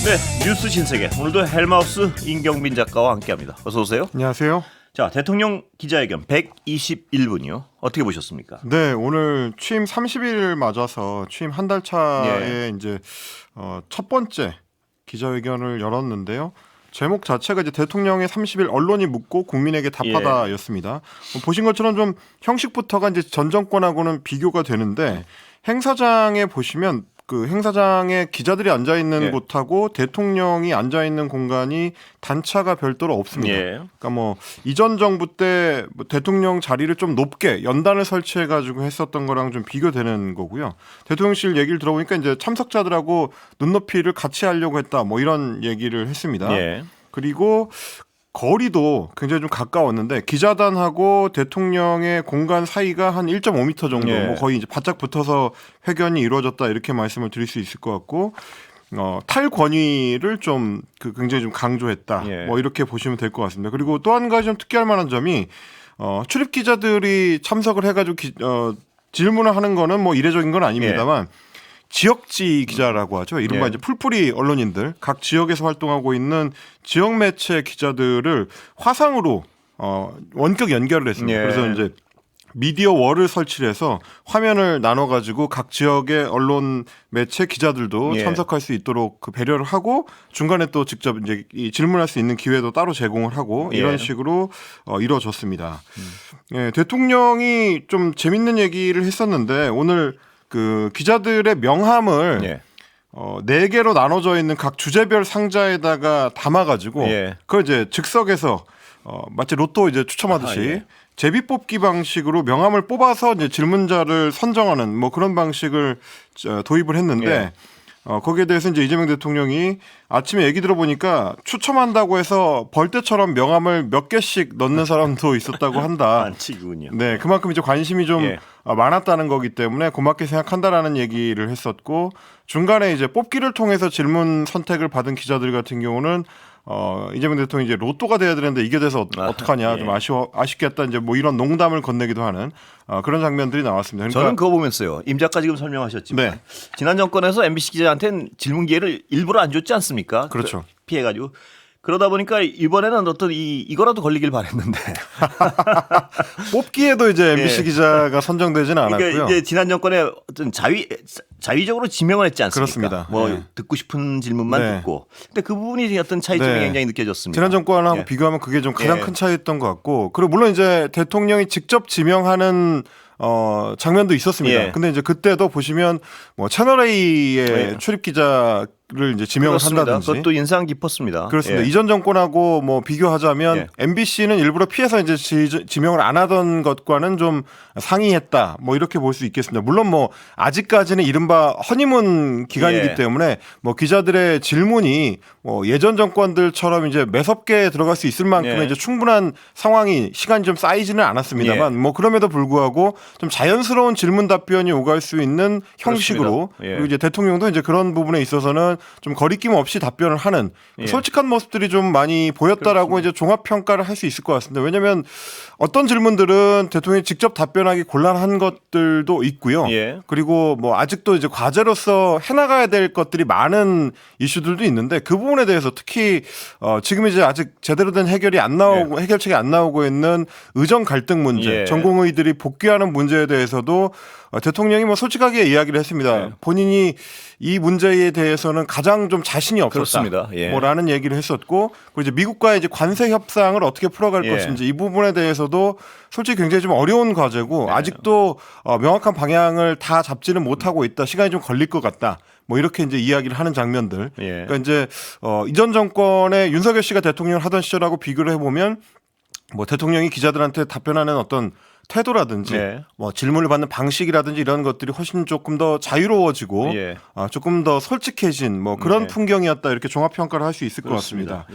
네, 뉴스 신세계. 오늘도 헬마우스 임경빈 작가와 함께합니다. 어서 오세요. 안녕하세요. 자, 대통령 기자회견 121분이요. 어떻게 보셨습니까? 네, 오늘 취임 30일 맞아서 취임 한 달 차에 이제 첫 번째 기자회견을 열었는데요. 제목 자체가 이제 대통령의 30일 언론이 묻고 국민에게 답하다였습니다. 보신 것처럼 좀 형식부터가 이제 전 정권하고는 비교가 되는데 행사장에 보시면 그 행사장에 기자들이 앉아 있는 곳하고 대통령이 앉아 있는 공간이 단차가 별도로 없습니다. 그러니까 뭐 이전 정부 때 뭐 대통령 자리를 좀 높게 연단을 설치해 가지고 했었던 거랑 좀 비교되는 거고요. 대통령실 얘기를 들어보니까 이제 참석자들하고 눈높이를 같이 하려고 했다. 뭐 이런 얘기를 했습니다. 그리고 거리도 굉장히 좀 가까웠는데 기자단하고 대통령의 공간 사이가 한 1.5m 정도 뭐 거의 이제 바짝 붙어서 회견이 이루어졌다 이렇게 말씀을 드릴 수 있을 것 같고 탈권위를 좀 굉장히 좀 강조했다 뭐 이렇게 보시면 될 것 같습니다. 그리고 또 한 가지 좀 특이할 만한 점이 출입 기자들이 참석을 해가지고 질문을 하는 거는 뭐 이례적인 건 아닙니다만 지역지 기자라고 하죠. 이른바 이제 풀뿌리 언론인들, 각 지역에서 활동하고 있는 지역 매체 기자들을 화상으로 원격 연결을 했습니다. 그래서 이제 미디어 월을 설치를 해서 화면을 나눠가지고 각 지역의 언론 매체 기자들도 참석할 수 있도록 그 배려를 하고 중간에 또 직접 이제 질문할 수 있는 기회도 따로 제공을 하고 이런 식으로 이루어졌습니다. 대통령이 좀 재밌는 얘기를 했었는데 오늘 그 기자들의 명함을 4개로 나눠져 있는 각 주제별 상자에다가 담아가지고 그걸 이제 즉석에서 마치 로또 이제 추첨하듯이 제비뽑기 방식으로 명함을 뽑아서 이제 질문자를 선정하는 뭐 그런 방식을 도입을 했는데 거기에 대해서 이제 이재명 대통령이 아침에 얘기 들어보니까 추첨한다고 해서 벌떼처럼 명함을 몇 개씩 넣는 사람도 있었다고 한다. 반칙이군요. 네, 그만큼 이제 관심이 좀 많았다는 거기 때문에 고맙게 생각한다라는 얘기를 했었고 중간에 이제 뽑기를 통해서 질문 선택을 받은 기자들 같은 경우는 이재명 대통령이 이제 로또가 돼야 되는데 이게 돼서 어떡하냐 좀 아쉽겠다 이제 뭐 이런 농담을 건네기도 하는 그런 장면들이 나왔습니다. 그러니까 저는 그거 보면서요. 임 작가 지금 설명하셨지만 지난 정권에서 MBC 기자한테는 질문 기회를 일부러 안 줬지 않습니까? 그렇죠. 피해가지고. 그러다 보니까 이번에는 어떤 이거라도 걸리길 바랬는데 뽑기에도 이제 MBC 기자가 선정되지는 않았고요. 그러니까 이제 지난 정권에 어떤 자위적으로 지명을 했지 않습니까? 그렇습니다. 뭐 듣고 싶은 질문만 듣고. 근데 그 부분이 어떤 차이점이 굉장히 느껴졌습니다. 지난 정권하고 비교하면 그게 좀 가장 큰 차이였던 것 같고 그리고 물론 이제 대통령이 직접 지명하는 장면도 있었습니다. 근데 이제 그때도 보시면 뭐 채널A의 출입 기자를 이제 지명을 한다든지 그것도 인상 깊었습니다. 그렇습니다. 이전 정권하고 뭐 비교하자면 MBC는 일부러 피해서 이제 지명을 안 하던 것과는 좀 상이했다. 뭐 이렇게 볼 수 있겠습니다. 물론 뭐 아직까지는 이른바 허니문 기간이기 때문에 뭐 기자들의 질문이 뭐 예전 정권들처럼 이제 매섭게 들어갈 수 있을 만큼의 이제 충분한 상황이 시간이 좀 쌓이지는 않았습니다만 뭐 그럼에도 불구하고 좀 자연스러운 질문 답변이 오갈 수 있는 형식으로 그리고 이제 대통령도 이제 그런 부분에 있어서는 좀 거리낌 없이 답변을 하는 솔직한 모습들이 좀 많이 보였다라고 이제 종합 평가를 할 수 있을 것 같습니다. 왜냐하면 어떤 질문들은 대통령이 직접 답변하기 곤란한 것들도 있고요. 그리고 뭐 아직도 이제 과제로서 해나가야 될 것들이 많은 이슈들도 있는데 그 부분에 대해서 특히 지금 이제 아직 제대로 된 해결이 안 나오고 해결책이 안 나오고 있는 의정 갈등 문제, 전공의들이 복귀하는 문제에 대해서도 대통령이 뭐 솔직하게 이야기를 했습니다. 본인이 이 문제에 대해서는 가장 좀 자신이 없었다. 뭐라는 얘기를 했었고, 그리고 이제 미국과의 이제 관세 협상을 어떻게 풀어갈 것인지 이 부분에 대해서도 솔직히 굉장히 좀 어려운 과제고 아직도 명확한 방향을 다 잡지는 못하고 있다. 시간이 좀 걸릴 것 같다. 뭐 이렇게 이제 이야기를 하는 장면들. 그러니까 이제 이전 정권의 윤석열 씨가 대통령을 하던 시절하고 비교를 해보면 뭐 대통령이 기자들한테 답변하는 어떤 태도라든지 뭐 질문을 받는 방식이라든지 이런 것들이 훨씬 조금 더 자유로워지고 조금 더 솔직해진 뭐 그런 풍경이었다 이렇게 종합 평가를 할 수 있을 것 같습니다.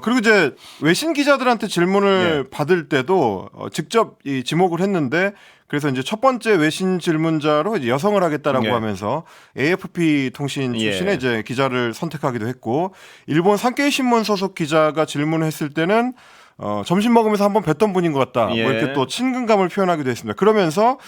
그리고 이제 외신 기자들한테 질문을 받을 때도 직접 이 지목을 했는데 그래서 이제 첫 번째 외신 질문자로 이제 여성을 하겠다라고 하면서 AFP 통신 출신의 이제 기자를 선택하기도 했고 일본 산케이 신문 소속 기자가 질문을 했을 때는 점심 먹으면서 한번 뵀던 분인 것 같다. 뭐 이렇게 또 친근감을 표현하기도 했습니다. 그러면서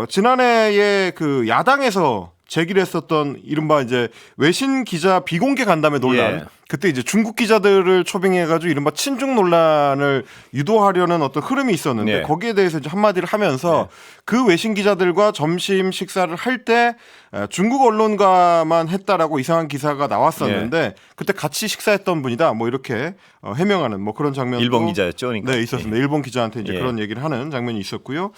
지난해에 그 야당에서 제기를 했었던 이른바 이제 외신 기자 비공개 간담회 논란. 예. 그때 이제 중국 기자들을 초빙해가지고 이른바 친중 논란을 유도하려는 어떤 흐름이 있었는데 예. 거기에 대해서 이제 한마디를 하면서 그 외신 기자들과 점심 식사를 할 때 중국 언론과만 했다라고 이상한 기사가 나왔었는데 그때 같이 식사했던 분이다. 뭐 이렇게 해명하는 뭐 그런 장면도 일본 기자였죠, 그러니까. 네, 있었습니다. 일본 기자한테 이제 예. 그런 얘기를 하는 장면이 있었고요.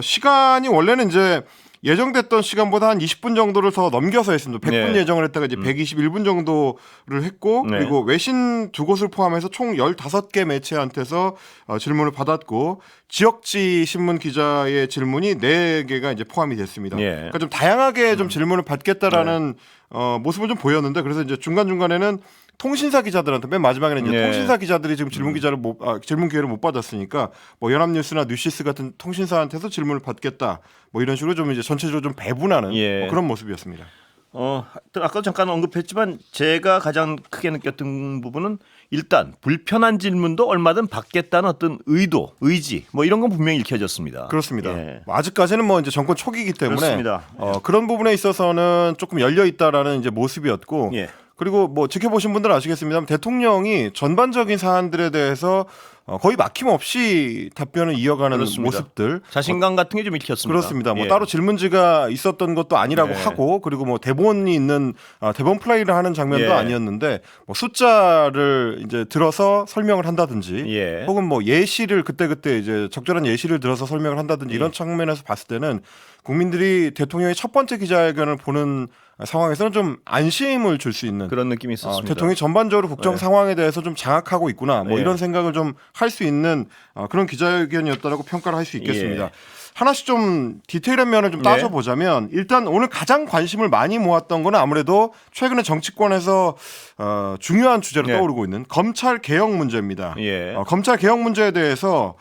시간이 원래는 이제 예정됐던 시간보다 한 20분 정도를 더 넘겨서 했습니다. 100분 네. 예정을 했다가 이제 121분 정도를 했고 네. 그리고 외신 두 곳을 포함해서 총 15개 매체한테서 질문을 받았고 지역지 신문 기자의 질문이 4개가 이제 포함이 됐습니다. 예. 그러니까 좀 다양하게 좀 질문을 받겠다라는 모습을 좀 보였는데 그래서 이제 중간중간에는 통신사 기자들한테 맨 마지막에는 이제 네. 통신사 기자들이 지금 질문 기회를 못 받았으니까 뭐 연합뉴스나 뉴시스 같은 통신사한테서 질문을 받겠다 뭐 이런 식으로 좀 이제 전체적으로 좀 배분하는 예. 뭐 그런 모습이었습니다. 아까 잠깐 언급했지만 제가 가장 크게 느꼈던 부분은 일단 불편한 질문도 얼마든 받겠다는 어떤 의지 뭐 이런 건 분명히 읽혀졌습니다. 그렇습니다. 예. 뭐 아직까지는 뭐 이제 정권 초기이기 때문에 그렇습니다. 그런 부분에 있어서는 조금 열려 있다라는 이제 모습이었고 예. 그리고 뭐 지켜보신 분들은 아시겠습니다만 대통령이 전반적인 사안들에 대해서 거의 막힘없이 답변을 이어가는 그렇습니다. 모습들 자신감 같은 게 좀 읽혔습니다. 그렇습니다. 뭐 예. 따로 질문지가 있었던 것도 아니라고 네. 하고 그리고 뭐 대본이 있는 대본 플레이를 하는 장면도 예. 아니었는데 뭐 숫자를 이제 들어서 설명을 한다든지 예. 혹은 뭐 예시를 그때 이제 적절한 예시를 들어서 설명을 한다든지 이런 측면에서 봤을 때는 국민들이 대통령의 첫 번째 기자회견을 보는 상황에서는 좀 안심을 줄 수 있는 그런 느낌이 있었습니다. 대통령이 전반적으로 국정 네. 상황에 대해서 좀 장악하고 있구나 뭐 예. 이런 생각을 좀 할 수 있는 그런 기자회견이었다라고 평가를 할 수 있겠습니다. 예. 하나씩 좀 디테일한 면을 좀 따져보자면 일단 오늘 가장 관심을 많이 모았던 거는 아무래도 최근에 정치권에서 중요한 주제로 네. 떠오르고 있는 검찰 개혁 문제입니다. 예. 검찰 개혁 문제에 대해서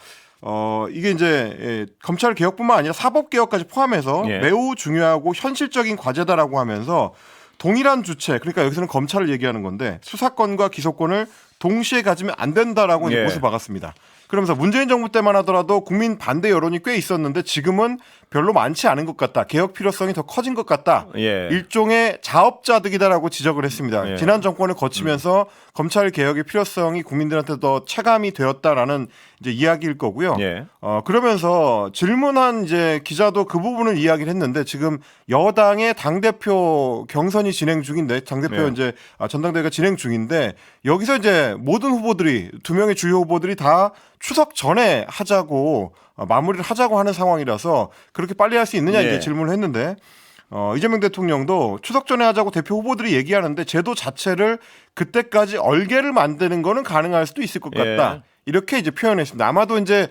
이게 이제 검찰 개혁뿐만 아니라 사법 개혁까지 포함해서 예. 매우 중요하고 현실적인 과제다라고 하면서 동일한 주체 그러니까 여기서는 검찰을 얘기하는 건데 수사권과 기소권을 동시에 가지면 안 된다라고 이제 예. 못을 박았습니다. 그러면서 문재인 정부 때만 하더라도 국민 반대 여론이 꽤 있었는데 지금은 별로 많지 않은 것 같다. 개혁 필요성이 더 커진 것 같다. 예. 일종의 자업자득이다라고 지적을 했습니다. 예. 지난 정권을 거치면서 검찰 개혁의 필요성이 국민들한테 더 체감이 되었다라는 이제 이야기일 거고요. 예. 그러면서 질문한 이제 기자도 그 부분을 이야기를 했는데 지금 여당의 당대표 경선이 진행 중인데 당대표 예. 이제 전당대회가 진행 중인데 여기서 이제 모든 후보들이 2명의 주요 후보들이 다 추석 전에 하자고 마무리를 하자고 하는 상황이라서 그렇게 빨리 할 수 있느냐 예. 이제 질문을 했는데 이재명 대통령도 추석 전에 하자고 대표 후보들이 얘기하는데 제도 자체를 그때까지 얼개를 만드는 거는 가능할 수도 있을 것 같다. 예. 이렇게 이제 표현했습니다. 아마도 이제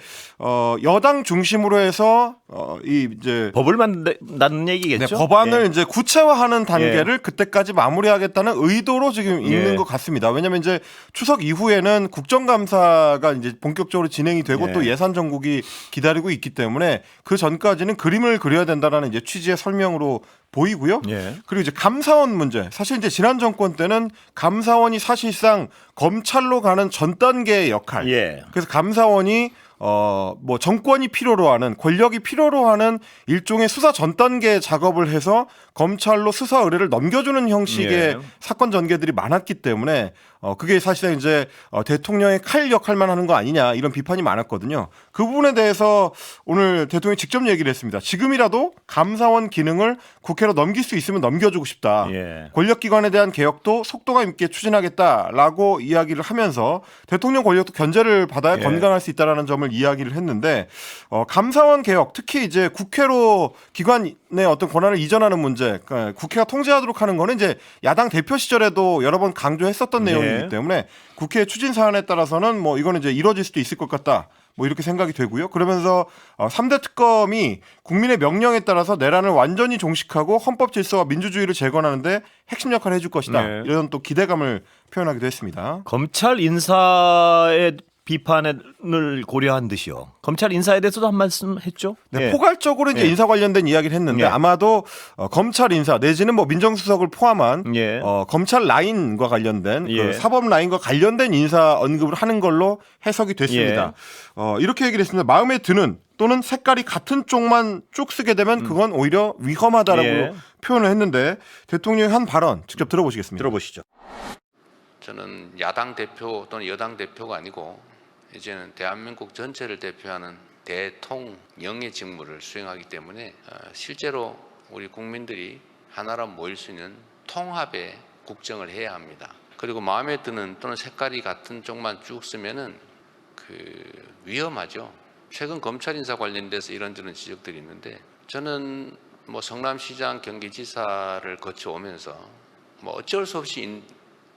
여당 중심으로 해서 이제 법을 만든다는 얘기겠죠. 네, 법안을 예. 이제 구체화하는 단계를 그때까지 마무리하겠다는 의도로 지금 있는 예. 것 같습니다. 왜냐하면 이제 추석 이후에는 국정감사가 이제 본격적으로 진행이 되고 예. 또 예산 정국이 기다리고 있기 때문에 그 전까지는 그림을 그려야 된다라는 이제 취지의 설명으로 보이고요. 예. 그리고 이제 감사원 문제. 사실 이제 지난 정권 때는 감사원이 사실상 검찰로 가는 전 단계의 역할. 예. 그래서 감사원이 뭐 정권이 필요로 하는 권력이 필요로 하는 일종의 수사 전 단계 작업을 해서 검찰로 수사 의뢰를 넘겨주는 형식의 예. 사건 전개들이 많았기 때문에 그게 사실은 이제 대통령의 칼 역할만 하는 거 아니냐 이런 비판이 많았거든요. 그 부분에 대해서 오늘 대통령이 직접 얘기를 했습니다. 지금이라도 감사원 기능을 국회로 넘길 수 있으면 넘겨주고 싶다. 예. 권력기관에 대한 개혁도 속도감 있게 추진하겠다라고 이야기를 하면서 대통령 권력도 견제를 받아야 예. 건강할 수 있다라는 점을 이야기를 했는데 감사원 개혁 특히 이제 국회로 기관의 어떤 권한을 이전하는 문제 그러니까 국회가 통제하도록 하는 거는 이제 야당 대표 시절에도 여러 번 강조했었던 내용이기 때문에 국회 추진 사안에 따라서는 뭐 이거는 이제 이루어질 수도 있을 것 같다. 뭐 이렇게 생각이 되고요. 그러면서 3대 특검이 국민의 명령에 따라서 내란을 완전히 종식하고 헌법 질서와 민주주의를 재건하는데 핵심 역할을 해줄 것이다. 네. 이런 또 기대감을 표현하기도 했습니다. 검찰 인사에 비판을 고려한 듯이요. 검찰 인사에 대해서도 한 말씀 했죠. 네, 예. 포괄적으로 이제 예. 인사 관련된 이야기를 했는데 예. 아마도 검찰 인사 내지는 뭐 민정수석을 포함한 예. 검찰 라인과 관련된 예. 그 사법 라인과 관련된 인사 언급을 하는 걸로 해석이 됐습니다. 이렇게 얘기를 했습니다. 마음에 드는 또는 색깔이 같은 쪽만 쭉 쓰게 되면 그건 오히려 위험하다라고 예. 표현을 했는데 대통령의 한 발언 직접 들어보시겠습니다. 들어보시죠. 저는 야당 대표 또는 여당 대표가 아니고 이제는 대한민국 전체를 대표하는 대통령의 직무를 수행하기 때문에 실제로 우리 국민들이 하나로 모일 수 있는 통합의 국정을 해야 합니다. 그리고 마음에 드는 또는 색깔이 같은 쪽만 쭉 쓰면은 위험하죠. 최근 검찰 인사 관련돼서 이런저런 지적들이 있는데 저는 뭐 성남시장, 경기지사를 거쳐오면서 뭐 어쩔 수 없이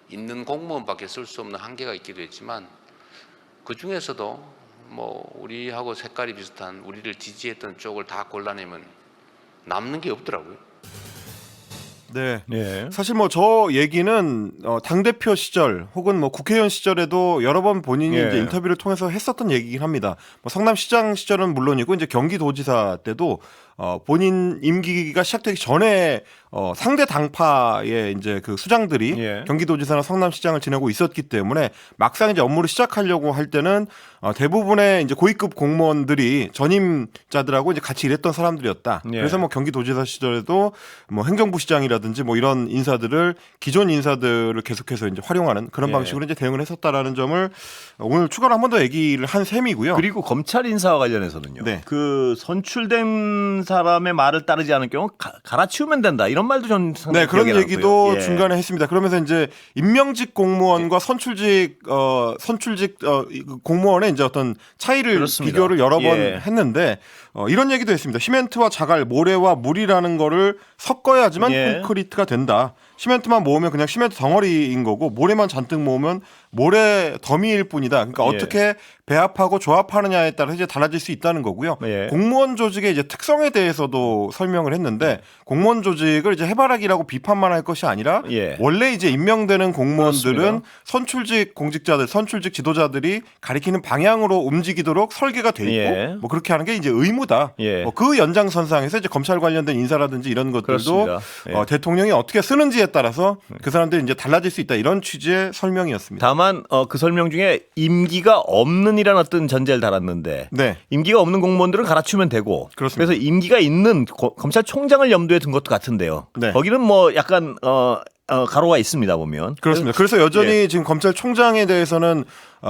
있는 공무원밖에 쓸 수 없는 한계가 있기도 했지만 그 중에서도 뭐 우리하고 색깔이 비슷한 우리를 지지했던 쪽을 다 골라내면 남는 게 없더라고요. 네. 예. 사실 뭐 저 얘기는 당 대표 시절 혹은 뭐 국회의원 시절에도 여러 번 본인이 예. 이제 인터뷰를 통해서 했었던 얘기긴 합니다. 뭐 성남시장 시절은 물론이고 이제 경기도지사 때도 본인 임기가 시작되기 전에 상대 당파의 이제 그 수장들이 예. 경기도지사나 성남시장을 지내고 있었기 때문에 막상 이제 업무를 시작하려고 할 때는 대부분의 이제 고위급 공무원들이 전임자들하고 이제 같이 일했던 사람들이었다. 예. 그래서 뭐 경기도지사 시절에도 뭐 행정부 시장이라든지 뭐 이런 인사들을 기존 인사들을 계속해서 이제 활용하는 그런 예. 방식으로 이제 대응을 했었다라는 점을 오늘 추가로 한 번 더 얘기를 한 셈이고요. 그리고 검찰 인사와 관련해서는요. 네. 그 선출된 사람의 말을 따르지 않을 경우 갈아치우면 된다. 이런 말도 전 상당히 네, 그런 기억에 얘기도 남고요. 예. 중간에 했습니다. 그러면서 이제 임명직 공무원과 선출직 공무원의 이제 어떤 차이를 그렇습니다. 비교를 여러 번 예. 했는데 이런 얘기도 했습니다. 시멘트와 자갈, 모래와 물이라는 거를 섞어야지만 예. 콘크리트가 된다. 시멘트만 모으면 그냥 시멘트 덩어리인 거고 모래만 잔뜩 모으면 모래 더미일 뿐이다. 그러니까 예. 어떻게 배합하고 조합하느냐에 따라 이제 달라질 수 있다는 거고요. 예. 공무원 조직의 이제 특성에 대해서도 설명을 했는데 공무원 조직을 이제 해바라기라고 비판만 할 것이 아니라 예. 원래 이제 임명되는 공무원들은 그렇습니다. 선출직 공직자들, 선출직 지도자들이 가리키는 방향으로 움직이도록 설계가 돼 있고 예. 뭐 그렇게 하는 게 이제 의무다. 예. 그 연장선상에서 이제 검찰 관련된 인사라든지 이런 것들도 그렇습니다. 예. 대통령이 어떻게 쓰는지에 따라서 그 사람들이 이제 달라질 수 있다 이런 취지의 설명이었습니다. 다만 그 설명 중에 임기가 없는이라는 어떤 전제를 달았는데 네. 임기가 없는 공무원들은 갈아치우면 되고 그렇습니다. 그래서 임기가 있는 검찰총장을 염두에 둔 것도 같은데요. 네. 거기는 뭐 약간 가로가 있습니다 보면. 그렇습니다. 그래서 여전히 지금 검찰총장에 대해서는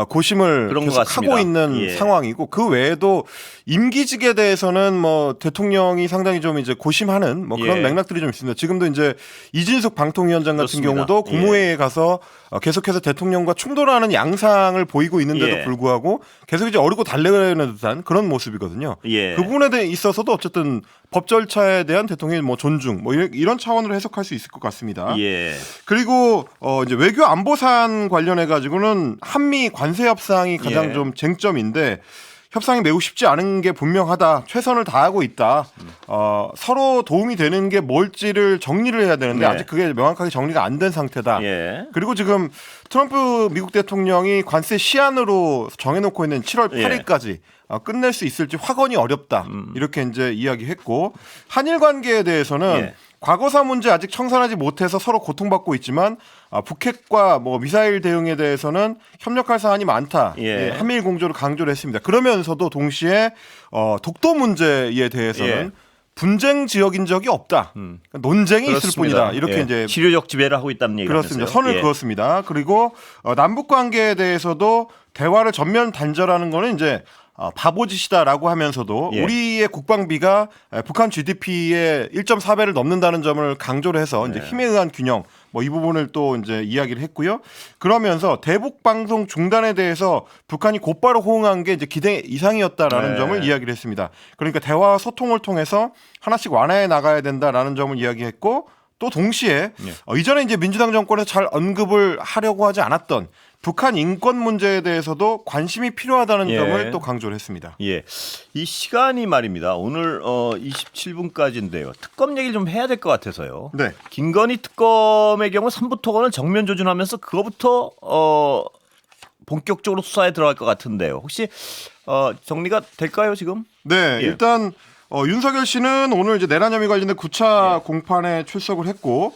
고심을 그런 것 계속 같습니다. 하고 있는 예. 상황이고 그 외에도 임기직에 대해서는 뭐 대통령이 상당히 좀 이제 고심하는 뭐 그런 예. 맥락들이 좀 있습니다. 지금도 이제 이진숙 방통위원장 같은 그렇습니다. 경우도 국무회의에 가서 계속해서 대통령과 충돌하는 양상을 보이고 있는데도 예. 불구하고 계속 이제 어리고 달래는 듯한 그런 모습이거든요. 예. 그 부분에 대해 있어서도 어쨌든 법 절차에 대한 대통령의 뭐 존중 뭐 이런 차원으로 해석할 수 있을 것 같습니다. 예. 그리고 이제 외교 안보산 관련해 가지고는 한미 관세 협상이 가장 예. 좀 쟁점인데 협상이 매우 쉽지 않은 게 분명하다. 최선을 다하고 있다. 서로 도움이 되는 게 뭘지를 정리를 해야 되는데 네. 아직 그게 명확하게 정리가 안 된 상태다. 예. 그리고 지금 트럼프 미국 대통령이 관세 시한으로 정해놓고 있는 7월 예. 8일까지 끝낼 수 있을지 확언이 어렵다. 이렇게 이제 이야기했고 한일 관계에 대해서는 예. 과거사 문제 아직 청산하지 못해서 서로 고통받고 있지만 북핵과 뭐 미사일 대응에 대해서는 협력할 사안이 많다. 예. 한미일 공조를 강조를 했습니다. 그러면서도 동시에 독도 문제에 대해서는 예. 분쟁 지역인 적이 없다. 그러니까 논쟁이 있을 그렇습니다. 뿐이다. 이렇게 예. 이제 치료적 지배를 하고 있다는 얘기가 그렇습니다. 선을 예. 그었습니다. 그리고 남북 관계에 대해서도 대화를 전면 단절하는 거는 이제 바보짓이다라고 하면서도 예. 우리의 국방비가 북한 GDP의 1.4배를 넘는다는 점을 강조를 해서 이제 힘에 의한 균형 뭐 이 부분을 또 이제 이야기를 했고요. 그러면서 대북 방송 중단에 대해서 북한이 곧바로 호응한 게 이제 기대 이상이었다라는 네. 점을 이야기를 했습니다. 그러니까 대화와 소통을 통해서 하나씩 완화해 나가야 된다라는 점을 이야기했고 또 동시에 이전에 이제 민주당 정권에서 잘 언급을 하려고 하지 않았던 북한 인권 문제에 대해서도 관심이 필요하다는 예. 점을 또 강조를 했습니다. 예. 이 시간이 말입니다. 오늘 27분까지인데요. 특검 얘기를 좀 해야 될 것 같아서요. 네. 김건희 특검의 경우 삼부 토건을 정면 조준하면서 그거부터 본격적으로 수사에 들어갈 것 같은데요. 혹시 정리가 될까요 지금? 네, 예. 일단 윤석열 씨는 오늘 이제 내란 혐의 관련된 9차 공판에 출석을 했고,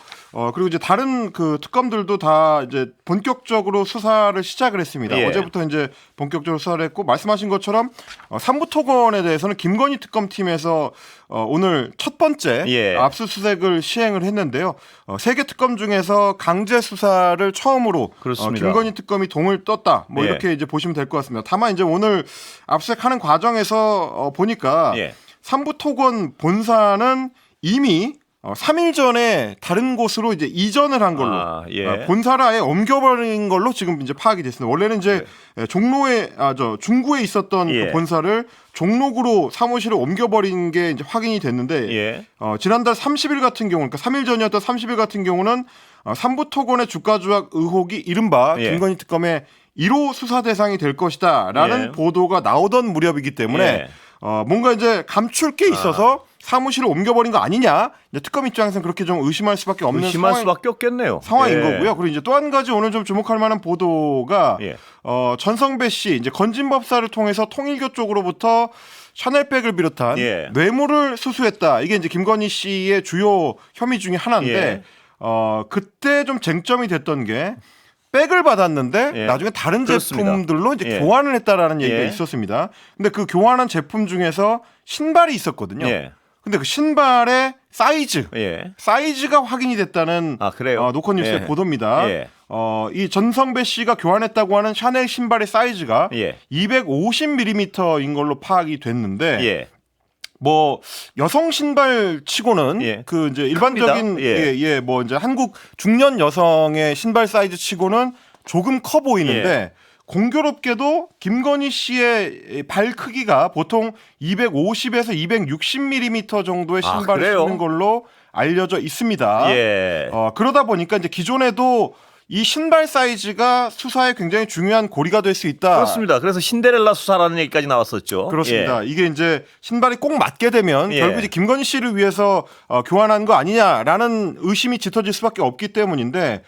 그리고 이제 다른 그 특검들도 다 이제 본격적으로 수사를 시작을 했습니다. 예. 어제부터 이제 본격적으로 수사를 했고, 말씀하신 것처럼 삼부토건에 대해서는 김건희 특검팀에서 오늘 첫 번째 예. 압수수색을 시행을 했는데요. 3개 특검 중에서 강제 수사를 처음으로 그렇습니다. 김건희 특검이 동을 떴다. 뭐 예. 이렇게 이제 보시면 될 것 같습니다. 다만 이제 오늘 압수수색하는 과정에서 보니까 예. 삼부토건 본사는 이미 3일 전에 다른 곳으로 이제 이전을 한 걸로 예. 본사를 아예 옮겨버린 걸로 지금 이제 파악이 됐습니다. 원래는 이제 종로에 중구에 있었던 예. 그 본사를 종로구로 사무실을 옮겨버린 게 이제 확인이 됐는데 예. 지난달 30일 같은 경우, 그러니까 3일 전이었던 30일 같은 경우는 삼부토건의 주가 조작 의혹이 이른바 예. 김건희 특검의 1호 수사 대상이 될 것이다라는 예. 보도가 나오던 무렵이기 때문에 예. 뭔가 이제 감출 게 있어서 사무실을 옮겨버린 거 아니냐? 이제 특검 입장에서는 그렇게 좀 의심할 수밖에 없는 의심할 수밖에 없겠네요. 상황인 예. 거고요. 그리고 이제 또 한 가지 오늘 좀 주목할 만한 보도가 예. 전성배 씨 이제 건진법사를 통해서 통일교 쪽으로부터 샤넬백을 비롯한 예. 뇌물을 수수했다. 이게 이제 김건희 씨의 주요 혐의 중에 하나인데 예. 그때 좀 쟁점이 됐던 게 백을 받았는데 예. 나중에 다른 그렇습니다. 제품들로 이제 예. 교환을 했다라는 얘기가 예. 있었습니다. 근데 그 교환한 제품 중에서 신발이 있었거든요. 예. 근데 그 신발의 예. 사이즈가 확인이 됐다는 그래요? 노컷뉴스의 예. 보도입니다. 예. 이 전성배 씨가 교환했다고 하는 샤넬 신발의 사이즈가 예. 250mm인 걸로 파악이 됐는데 예. 뭐 여성 신발 치고는 예. 그 이제 일반적인 큽니다. 뭐 이제 한국 중년 여성의 신발 사이즈 치고는 조금 커 보이는데 공교롭게도 김건희 씨의 발 크기가 보통 250에서 260mm 정도의 신발을 그래요? 신는 걸로 알려져 있습니다. 예. 그러다 보니까 이제 기존에도 이 신발 사이즈가 수사에 굉장히 중요한 고리가 될 수 있다. 그렇습니다. 그래서 신데렐라 수사라는 얘기까지 나왔었죠. 그렇습니다. 예. 이게 이제 신발이 꼭 맞게 되면 예. 결국 이제 김건희 씨를 위해서 교환한 거 아니냐라는 의심이 짙어질 수밖에 없기 때문인데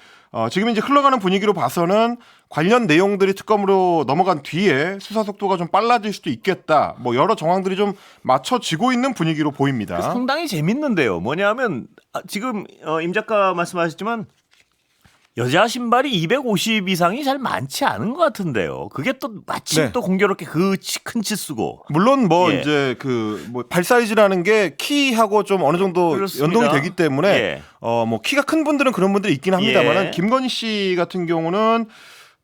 지금 이제 흘러가는 분위기로 봐서는 관련 내용들이 특검으로 넘어간 뒤에 수사 속도가 좀 빨라질 수도 있겠다. 뭐 여러 정황들이 좀 맞춰지고 있는 분위기로 보입니다. 상당히 재밌는데요. 뭐냐면 지금 임 작가 말씀하셨지만 여자 신발이 250 이상이 잘 많지 않은 것 같은데요. 그게 또 마침 네. 또 공교롭게 그 큰 치수고. 물론 뭐 예. 이제 그 뭐 발 사이즈라는 게 키하고 좀 어느 정도 그렇습니다. 연동이 되기 때문에 예. 뭐 키가 큰 분들은 그런 분들이 있긴 합니다만은 예. 김건희 씨 같은 경우는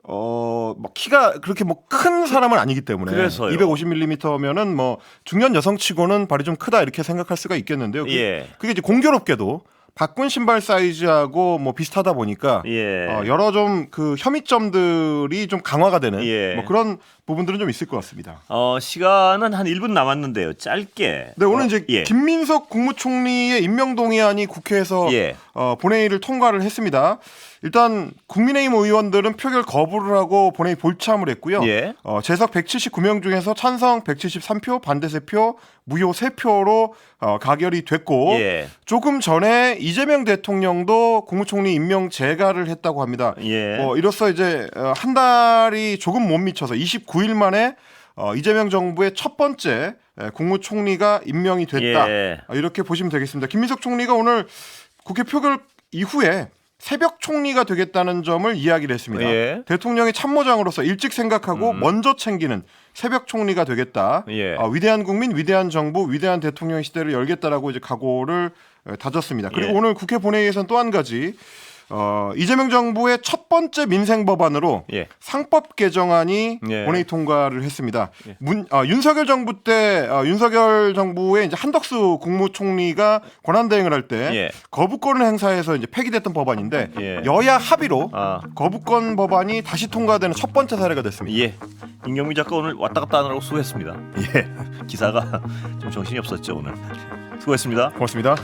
뭐 키가 그렇게 뭐 큰 사람은 아니기 때문에 그래서요. 250mm면은 뭐 중년 여성치고는 발이 좀 크다 이렇게 생각할 수가 있겠는데요. 예. 그게 이제 공교롭게도 바꾼 신발 사이즈하고 뭐 비슷하다 보니까 예. 여러 좀 그 혐의점들이 좀 강화가 되는 예. 뭐 그런 부분들은 좀 있을 것 같습니다. 시간은 한 1분 남았는데요. 짧게. 네, 오늘 이제 예. 김민석 국무총리의 임명동의안이 국회에서 예. 본회의를 통과를 했습니다. 일단 국민의힘 의원들은 표결 거부를 하고 본회의 불참을 했고요. 예. 재석 179명 중에서 찬성 173표, 반대 3표, 무효 3표로 가결이 됐고 예. 조금 전에 이재명 대통령도 국무총리 임명 재가를 했다고 합니다. 예. 이로써 이제 한 달이 조금 못 미쳐서 29일 만에 이재명 정부의 첫 번째 국무총리가 임명이 됐다. 예. 이렇게 보시면 되겠습니다. 김민석 총리가 오늘 국회 표결 이후에 새벽 총리가 되겠다는 점을 이야기를 했습니다. 예. 대통령의 참모장으로서 일찍 생각하고 먼저 챙기는 새벽 총리가 되겠다. 예. 위대한 국민, 위대한 정부, 위대한 대통령 시대를 열겠다라고 이제 각오를 다졌습니다. 그리고 예. 오늘 국회 본회의에서는 또 한 가지 이재명 정부의 첫 번째 민생 법안으로 예. 상법 개정안이 예. 본회의 통과를 했습니다. 윤석열 정부 때 윤석열 정부의 이제 한덕수 국무총리가 권한 대행을 할 때 예. 거부권을 행사해서 이제 폐기됐던 법안인데 예. 여야 합의로 아. 거부권 법안이 다시 통과되는 첫 번째 사례가 됐습니다. 예. 임경민 작가 오늘 왔다 갔다 하느라고 수고했습니다. 예. 기사가 좀 정신이 없었죠 오늘. 수고했습니다. 고맙습니다.